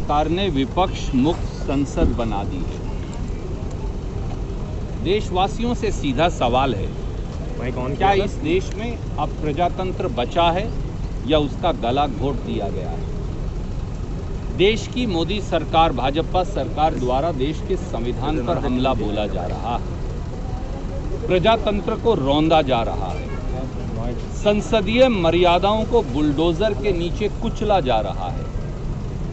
सरकार ने विपक्ष मुक्त संसद बना दी है। देशवासियों से सीधा सवाल है, क्या इस देश में अब प्रजातंत्र बचा है या उसका गला घोट दिया गया है? देश की मोदी सरकार, भाजपा सरकार द्वारा देश के संविधान पर हमला बोला जा रहा है, प्रजातंत्र को रौंदा जा रहा है, संसदीय मर्यादाओं को बुलडोजर के नीचे कुचला जा रहा है।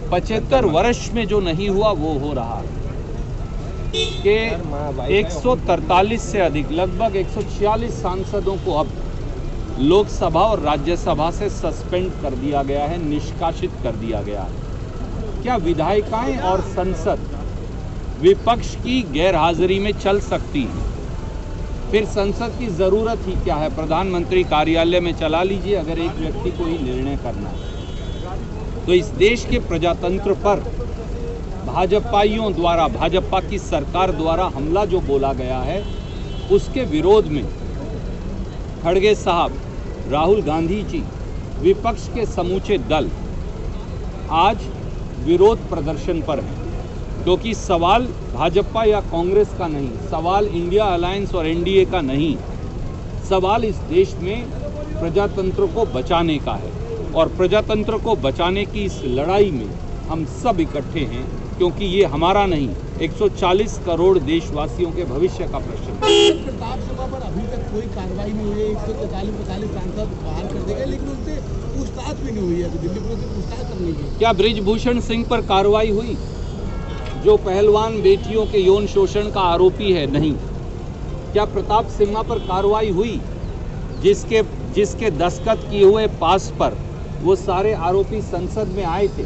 75 वर्ष में जो नहीं हुआ वो हो रहा है कि 143 से अधिक, लगभग 146 सांसदों को अब लोकसभा और राज्यसभा से सस्पेंड कर दिया गया है, निष्कासित कर दिया गया है। क्या विधायिकाएं और संसद विपक्ष की गैरहाजिरी में चल सकती है? फिर संसद की जरूरत ही क्या है? प्रधानमंत्री कार्यालय में चला लीजिए अगर एक व्यक्ति को ही निर्णय करना है। तो इस देश के प्रजातंत्र पर भाजपाइयों द्वारा, भाजपा की सरकार द्वारा हमला जो बोला गया है, उसके विरोध में खड़गे साहब, राहुल गांधी जी, विपक्ष के समूचे दल आज विरोध प्रदर्शन पर हैं। क्योंकि सवाल भाजपा या कांग्रेस का नहीं, सवाल इंडिया अलायंस और एनडीए का नहीं, सवाल इस देश में प्रजातंत्र को बचाने का है। और प्रजातंत्र को बचाने की इस लड़ाई में हम सब इकट्ठे हैं, क्योंकि ये हमारा नहीं, 140 करोड़ देशवासियों के भविष्य का प्रश्न है। प्रताप सभा पर अभी तक कोई कार्रवाई नहीं हुई है। 143 सांसद बाहर कर देंगे, लेकिन उनसे पूछताछ भी नहीं हुई है। तो दिल्ली पुलिस से पूछताछ करनी है। क्या बृजभूषण सिंह पर कार्रवाई हुई, जो पहलवान बेटियों के यौन शोषण का आरोपी है? नहीं। क्या प्रताप सिम्हा पर कार्रवाई हुई, जिसके दस्तखत किए हुए पास पर वो सारे आरोपी संसद में आए थे?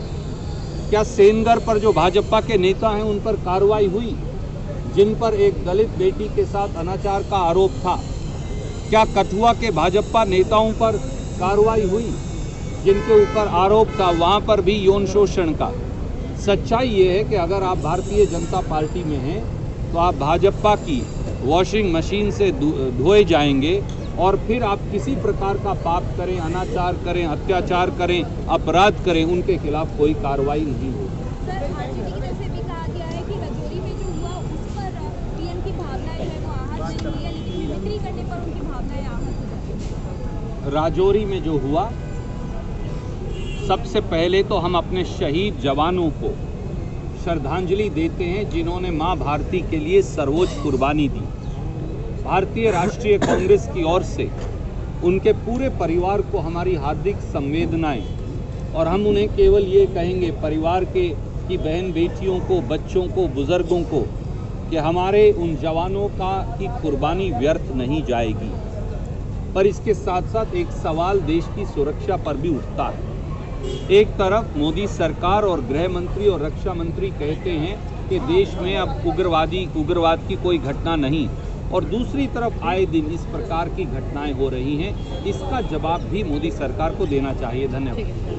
क्या सेनगर पर जो भाजपा के नेता हैं उन पर कार्रवाई हुई, जिन पर एक दलित बेटी के साथ अनाचार का आरोप था? क्या कठुआ के भाजपा नेताओं पर कार्रवाई हुई, जिनके ऊपर आरोप था वहां पर भी यौन शोषण का? सच्चाई ये है कि अगर आप भारतीय जनता पार्टी में हैं तो आप भाजपा की वॉशिंग मशीन से धोए जाएंगे, और फिर आप किसी प्रकार का पाप करें, अनाचार करें, अत्याचार करें, अपराध करें, उनके खिलाफ कोई कार्रवाई नहीं होगी। सर, आरजेडी की तरफ से भी कहा गया है कि राजौरी में जो हुआ उस पर पीएम की भावनाएं है वो आहत नहीं हुई है, लेकिन मिमिक्री करने पर उनकी भावनाएं आहत हो जाती हैं। राजौरी में जो हुआ, सबसे पहले तो हम अपने शहीद जवानों को श्रद्धांजलि देते हैं, जिन्होंने मां भारती के लिए सर्वोच्च कुर्बानी दी। भारतीय राष्ट्रीय कांग्रेस की ओर से उनके पूरे परिवार को हमारी हार्दिक संवेदनाएं, और हम उन्हें केवल ये कहेंगे, परिवार की बहन बेटियों को, बच्चों को, बुजुर्गों को, कि हमारे उन जवानों की कुर्बानी व्यर्थ नहीं जाएगी। पर इसके साथ साथ एक सवाल देश की सुरक्षा पर भी उठता है। एक तरफ मोदी सरकार और गृह मंत्री और रक्षा मंत्री कहते हैं कि देश में अब उग्रवाद की कोई घटना नहीं, और दूसरी तरफ आए दिन इस प्रकार की घटनाएं हो रही हैं। इसका जवाब भी मोदी सरकार को देना चाहिए। धन्यवाद।